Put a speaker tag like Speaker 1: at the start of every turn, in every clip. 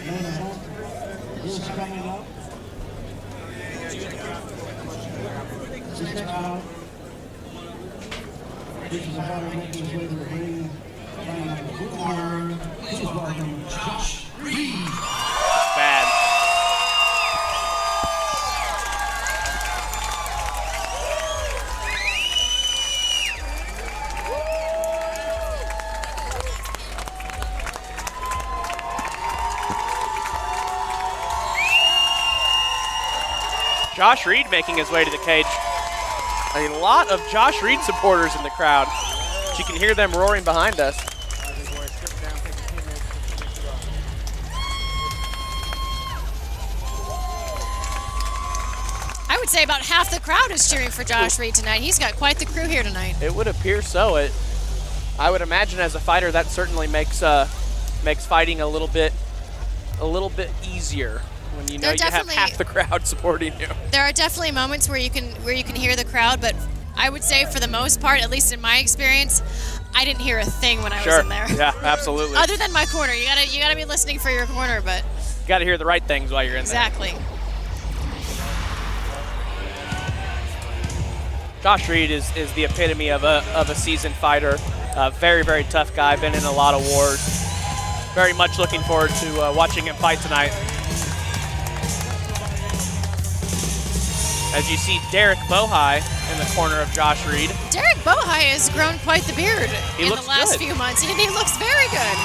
Speaker 1: main event is coming up. This round features a fighter making his way to the ring. Fighting on the blue corner, please welcome Josh Reed.
Speaker 2: Bad. Josh Reed making his way to the cage. A lot of Josh Reed supporters in the crowd. You can hear them roaring behind us.
Speaker 3: I would say about half the crowd is cheering for Josh Reed tonight. He's got quite the crew here tonight.
Speaker 2: It would appear so. I would imagine as a fighter that certainly makes fighting a little bit easier when you know you have half the crowd supporting you.
Speaker 3: There are definitely moments where you can hear the crowd, but I would say for the most part, at least in my experience, I didn't hear a thing when I was in there.
Speaker 2: Yeah, absolutely.
Speaker 3: Other than my corner, you gotta be listening for your corner, but
Speaker 2: you gotta hear the right things while you're in there.
Speaker 3: Exactly.
Speaker 2: Josh Reed is the epitome of a seasoned fighter. Very, very tough guy, been in a lot of wars. Very much looking forward to watching him fight tonight. As you see Derek Bohai in the corner of Josh Reed.
Speaker 3: Derek Bohai has grown quite the beard in the last few months. He looks very good.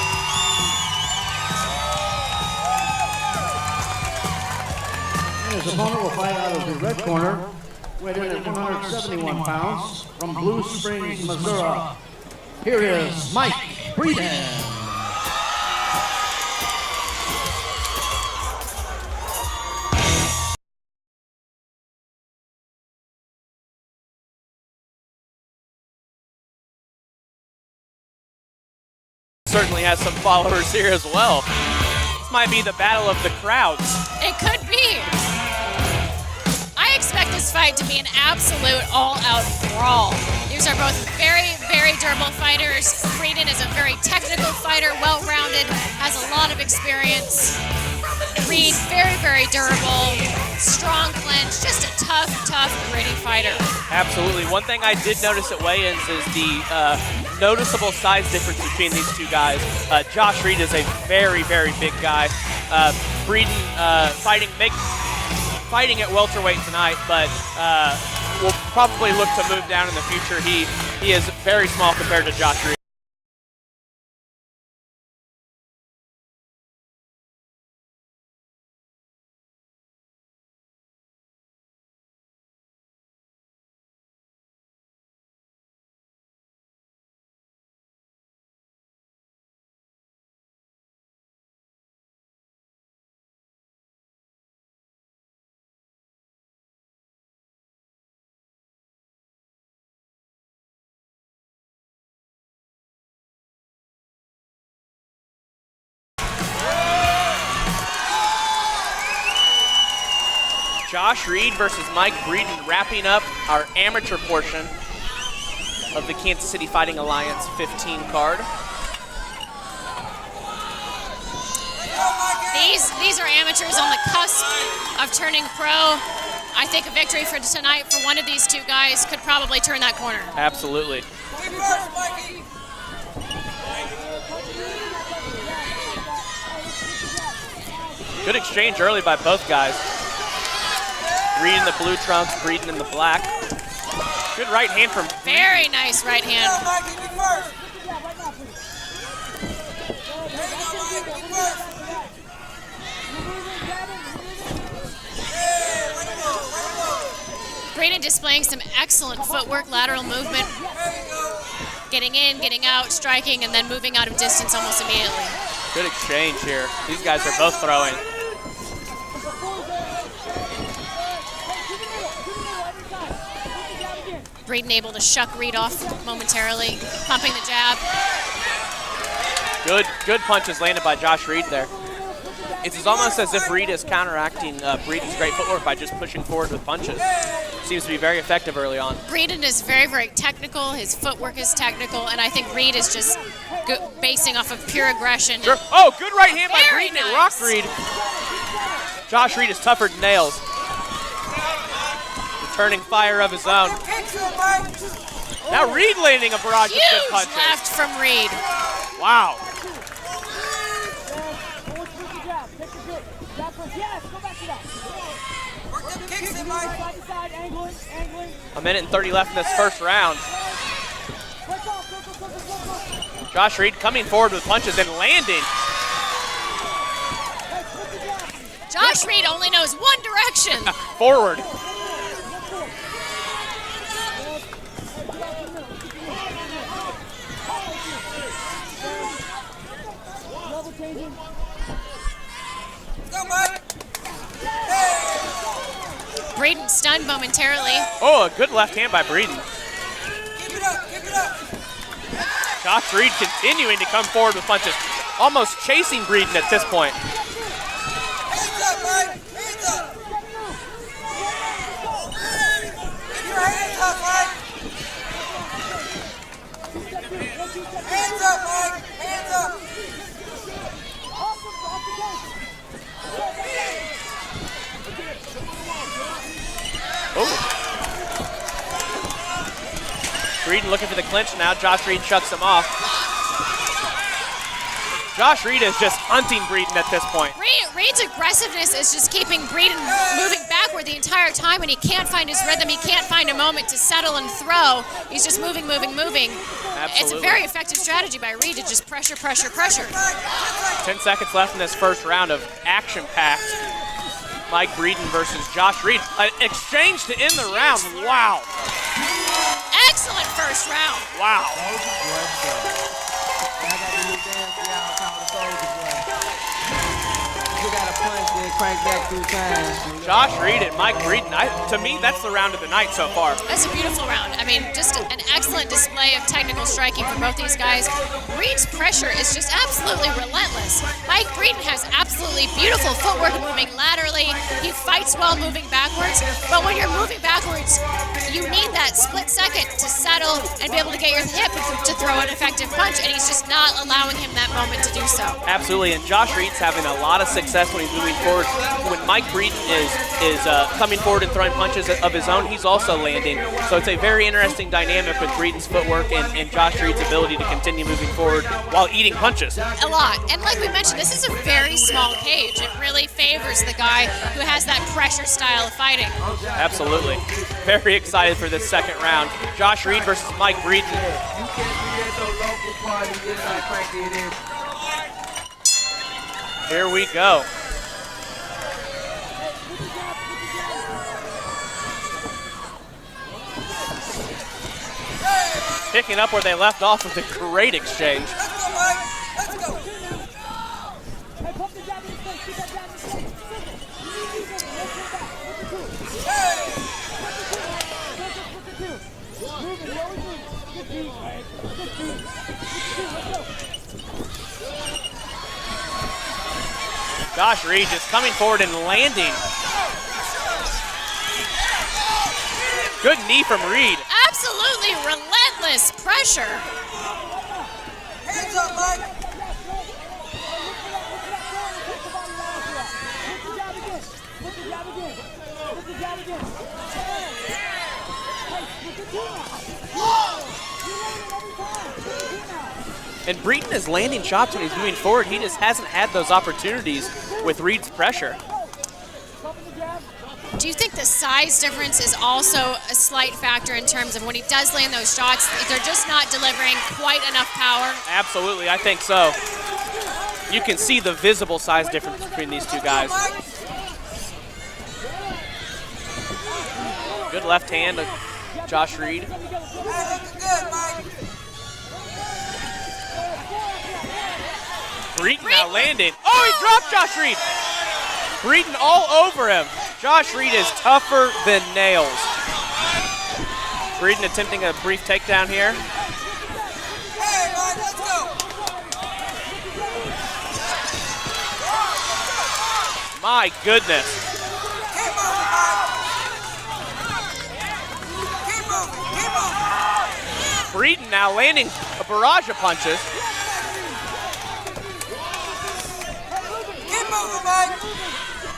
Speaker 1: And his opponent will fight out of the red corner, weighed in at 171 pounds, from Blue Springs, Missouri. Here is Mike Breedon.
Speaker 2: Certainly has some followers here as well. This might be the battle of the crowds.
Speaker 3: It could be. I expect this fight to be an absolute all-out brawl. These are both very, very durable fighters. Breedon is a very technical fighter, well-rounded, has a lot of experience. Reed, very, very durable, strong clinch, just a tough, gritty fighter.
Speaker 2: Absolutely. One thing I did notice at weigh-ins is the noticeable size difference between these two guys. Josh Reed is a very, very big guy. Breedon fighting at welterweight tonight, but will probably look to move down in the future. He is very small compared to Josh Reed. Josh Reed versus Mike Breedon, wrapping up our amateur portion of the Kansas City Fighting Alliance 15 card.
Speaker 3: These are amateurs on the cusp of turning pro. I think a victory for tonight for one of these two guys could probably turn that corner.
Speaker 2: Absolutely. Good exchange early by both guys. Reed in the blue trunks, Breedon in the black. Good right hand from Breedon.
Speaker 3: Very nice right hand. Breedon displaying some excellent footwork, lateral movement. Getting in, getting out, striking, and then moving out of distance almost immediately.
Speaker 2: Good exchange here. These guys are both throwing.
Speaker 3: Breedon able to shuck Reed off momentarily, pumping the jab.
Speaker 2: Good punches landed by Josh Reed there. It's almost as if Reed is counteracting Breedon's great footwork by just pushing forward with punches. seems to be very effective early on.
Speaker 3: Breedon is very, very technical. His footwork is technical, and I think Reed is just basing off of pure aggression.
Speaker 2: Sure. Oh, good right hand by
Speaker 3: Very
Speaker 2: Breedon and
Speaker 3: nice.
Speaker 2: Rock Reed. Josh Reed is tougher than nails. Returning fire of his own. Now Reed landing a barrage of good
Speaker 3: Huge
Speaker 2: punches.
Speaker 3: left from Reed.
Speaker 2: Wow. A minute and 30 left in this first round. Josh Reed coming forward with punches and landing.
Speaker 3: Josh Reed only knows one direction.
Speaker 2: Forward.
Speaker 3: Breedon stunned momentarily.
Speaker 2: Oh, a good left hand by Breedon. Josh Reed continuing to come forward with punches, almost chasing Breedon at this point.
Speaker 4: Hands up, Mike! Hands up! Keep your hands up, Mike! Hands up, Mike! Hands up!
Speaker 2: Oh. Breedon looking for the clinch now. Josh Reed shuts him off. Josh Reed is just hunting Breedon at this point.
Speaker 3: Reed's aggressiveness is just keeping Breedon moving backward the entire time, and he can't find his rhythm. He can't find a moment to settle and throw. He's just moving, moving, moving.
Speaker 2: Absolutely.
Speaker 3: It's a very effective strategy by Reed to just pressure, pressure, pressure.
Speaker 2: 10 seconds left in this first round of action-packed Mike Breedon versus Josh Reed. An exchange to end the round. Wow.
Speaker 3: Excellent first round.
Speaker 2: Wow. Josh Reed and Mike Breedon, to me, that's the round of the night so far.
Speaker 3: That's a beautiful round. I mean, just an excellent display of technical striking from both these guys. Reed's pressure is just absolutely relentless. Mike Breedon has absolutely beautiful footwork moving laterally. He fights well moving backwards, but when you're moving backwards, you need that split second to settle and be able to get your hip to throw an effective punch, and he's just not allowing him that moment to do so.
Speaker 2: Absolutely, and Josh Reed's having a lot of success when he's moving forward. When Mike Breedon is coming forward and throwing punches of his own, he's also landing. So it's a very interesting dynamic with Breedon's footwork and Josh Reed's ability to continue moving forward while eating punches.
Speaker 3: A lot. And like we mentioned, this is a very small cage. It really favors the guy who has that pressure style of fighting.
Speaker 2: Absolutely. Very excited for this second round. Josh Reed versus Mike Breedon. Here we go. Picking up where they left off with a great exchange.
Speaker 4: Let's go, Mike! Let's go!
Speaker 2: Josh Reed just coming forward and landing. Good knee from Reed.
Speaker 3: Absolutely relentless pressure.
Speaker 4: Hands up, Mike!
Speaker 2: And Breedon is landing shots when he's moving forward. He just hasn't had those opportunities with Reed's pressure.
Speaker 3: Do you think the size difference is also a slight factor in terms of when he does land those shots, they're just not delivering quite enough power?
Speaker 2: Absolutely, I think so. You can see the visible size difference between these two guys. Good left hand of Josh Reed.
Speaker 4: Hey, looking good, Mike!
Speaker 2: Breedon now landing. Oh, he dropped Josh Reed. Breedon all over him. Josh Reed is tougher than nails. Breedon attempting a brief takedown here.
Speaker 4: Hey, Mike, let's go!
Speaker 2: My goodness.
Speaker 4: Keep moving, Mike!
Speaker 2: Breedon now landing a barrage of punches.
Speaker 4: Keep moving, Mike.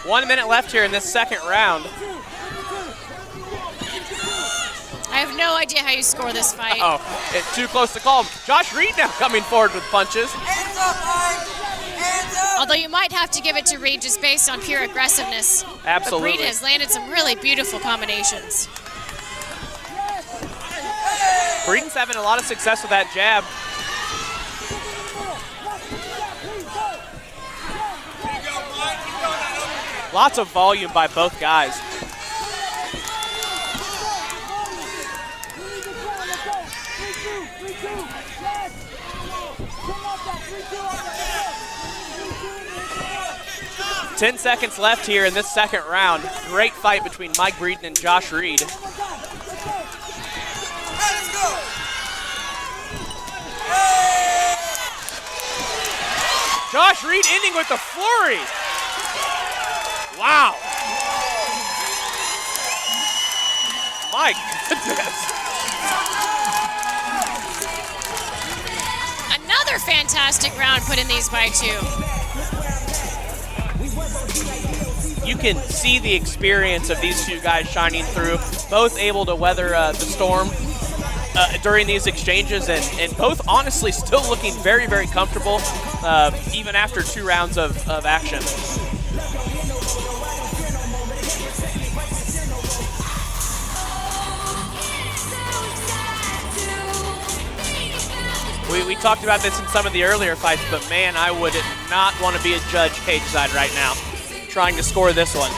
Speaker 2: 1 minute left here in this second round.
Speaker 3: I have no idea how you score this fight.
Speaker 2: Oh, it's too close to call. Josh Reed now coming forward with punches.
Speaker 4: Hands up, Mike. Hands up.
Speaker 3: Although you might have to give it to Reed just based on pure aggressiveness.
Speaker 2: Absolutely.
Speaker 3: But Breed has landed some really beautiful combinations.
Speaker 2: Breedon's having a lot of success with that jab. Lots of volume by both guys. Ten seconds left here in this second round. Great fight between Mike Breedon and Josh Reed.
Speaker 4: Let's go.
Speaker 2: Josh Reed ending with the flurry. Wow. My goodness.
Speaker 3: Another fantastic round put in these by two.
Speaker 2: You can see the experience of these two guys shining through, both able to weather the storm during these exchanges, and both honestly still looking very, very comfortable even after 2 rounds of action. We talked about this in some of the earlier fights, but man, I would not want to be a judge cage side right now, trying to score this one.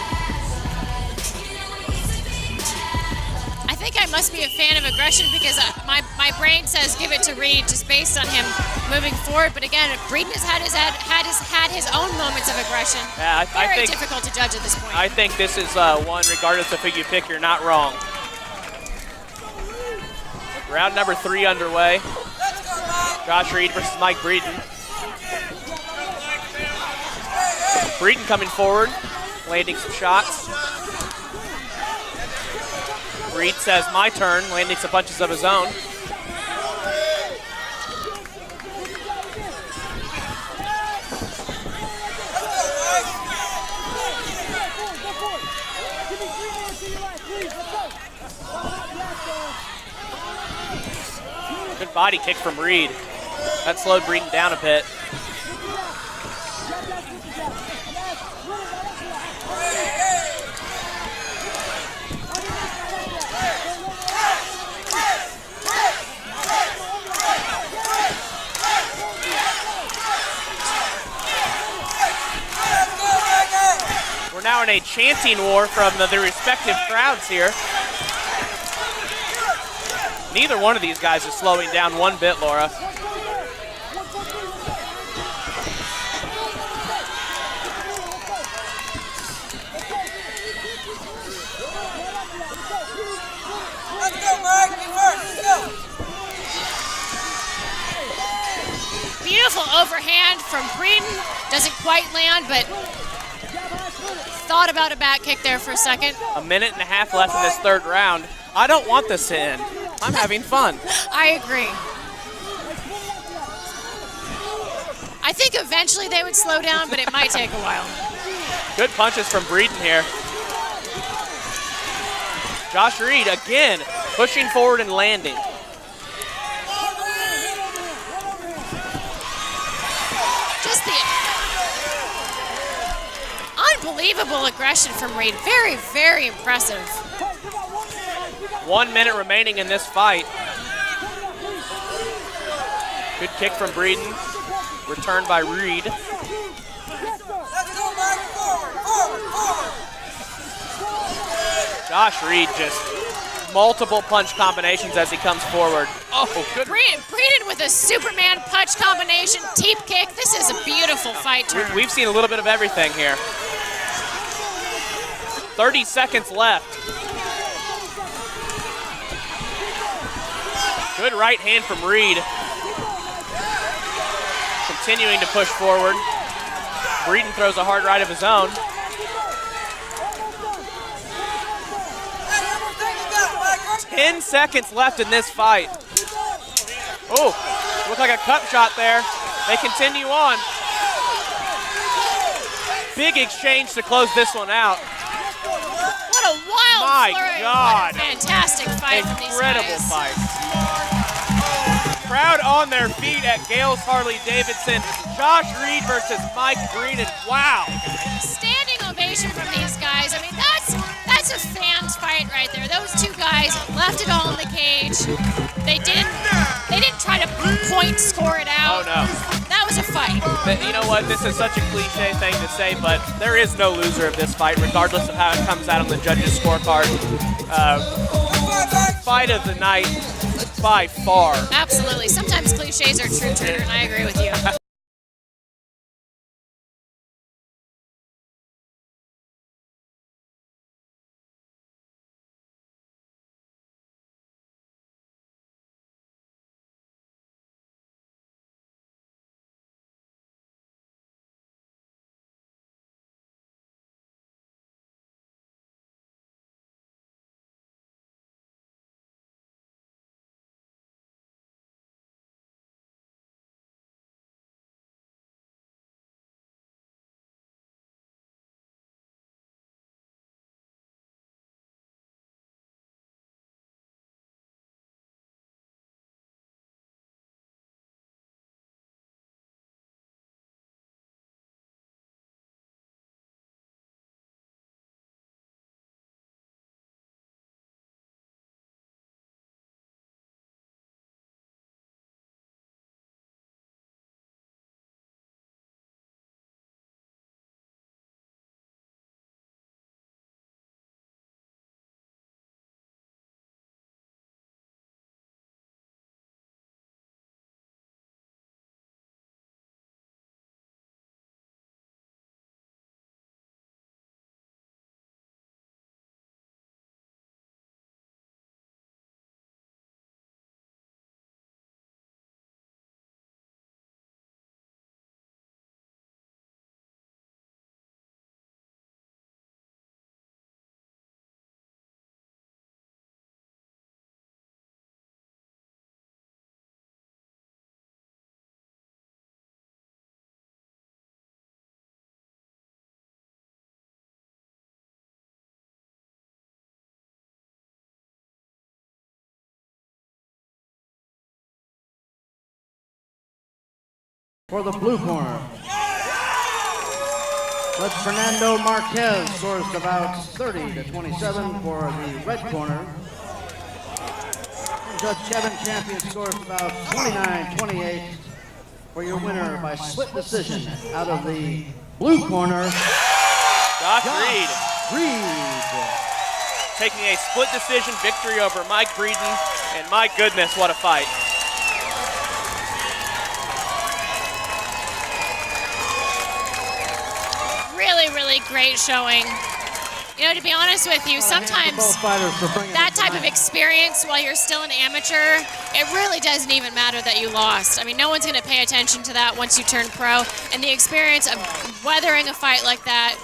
Speaker 3: I think I must be a fan of aggression because my brain says give it to Reed just based on him moving forward. But again, Breedon has had his own moments of aggression.
Speaker 2: Yeah, I
Speaker 3: Very
Speaker 2: think
Speaker 3: difficult to judge at this point.
Speaker 2: I think this is one, regardless of who you pick, you're not wrong. Round number 3 underway. Josh Reed versus Mike Breedon. Breedon coming forward, landing some shots. Reed says, my turn, landing some punches of his own. Good body kick from Reed. That slowed Breedon down a bit. We're now in a chanting war from the respective crowds here. Neither one of these guys is slowing down one bit, Laura.
Speaker 4: Let's go, Mike. You first. Let's go.
Speaker 3: Beautiful overhand from Breedon. Doesn't quite land, but thought about a back kick there for a second.
Speaker 2: A minute and a half left in this third round. I don't want this to end. I'm having fun.
Speaker 3: I agree. I think eventually they would slow down, but it might take a while.
Speaker 2: Good punches from Breedon here. Josh Reed again pushing forward and landing.
Speaker 3: Just the unbelievable aggression from Reed. Very, very impressive.
Speaker 2: 1 minute remaining in this fight. Good kick from Breedon. Returned by Reed.
Speaker 4: Let's go, Mike. Forward, forward, forward.
Speaker 2: Josh Reed just multiple punch combinations as he comes forward. Oh, good.
Speaker 3: Breedon with a Superman punch combination, teep kick. This is a beautiful fight turn.
Speaker 2: We've seen a little bit of everything here. 30 seconds left. Good right hand from Reed. Continuing to push forward. Breedon throws a hard right of his own.
Speaker 4: Hey, everything you got, Mike.
Speaker 2: 10 seconds left in this fight. Oh, looked like a cup shot there. They continue on. Big exchange to close this one out.
Speaker 3: What a wild
Speaker 2: My
Speaker 3: flurry.
Speaker 2: God.
Speaker 3: What a fantastic fight from these
Speaker 2: Incredible
Speaker 3: guys.
Speaker 2: fight. Crowd on their feet at Gales Harley-Davidson. Josh Reed versus Mike Breedon. Wow.
Speaker 3: Standing ovation from these guys. I mean, that's a fan's fight right there. Those two guys left it all in the cage. They didn't try to point score it out.
Speaker 2: Oh, no.
Speaker 3: That was a fight.
Speaker 2: But you know what? This is such a cliche thing to say, but there is no loser of this fight, regardless of how it comes out on the judges' scorecard. Fight of the night, by far.
Speaker 3: Absolutely. Sometimes cliches are true, Turner, and I agree with you.
Speaker 1: For the blue corner, Judge Fernando Marquez scores about 30-27 for the red corner. And Judge Kevin Champion scores about 29-28 for your winner by split decision out of the blue corner,
Speaker 2: Josh Reed
Speaker 1: Reed.
Speaker 2: taking a split decision victory over Mike Breedon, and my goodness, what a fight.
Speaker 3: Really great showing. You know, to be honest with you, sometimes that type of experience while you're still an amateur, it really doesn't even matter that you lost. I mean, no one's going to pay attention to that once you turn pro. And the experience of weathering a fight like that,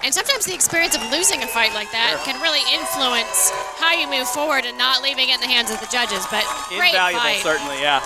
Speaker 3: and sometimes the experience of losing a fight like that can really influence how you move forward and not leaving it in the hands of the judges. But great
Speaker 2: Invaluable,
Speaker 3: fight.
Speaker 2: certainly, yeah.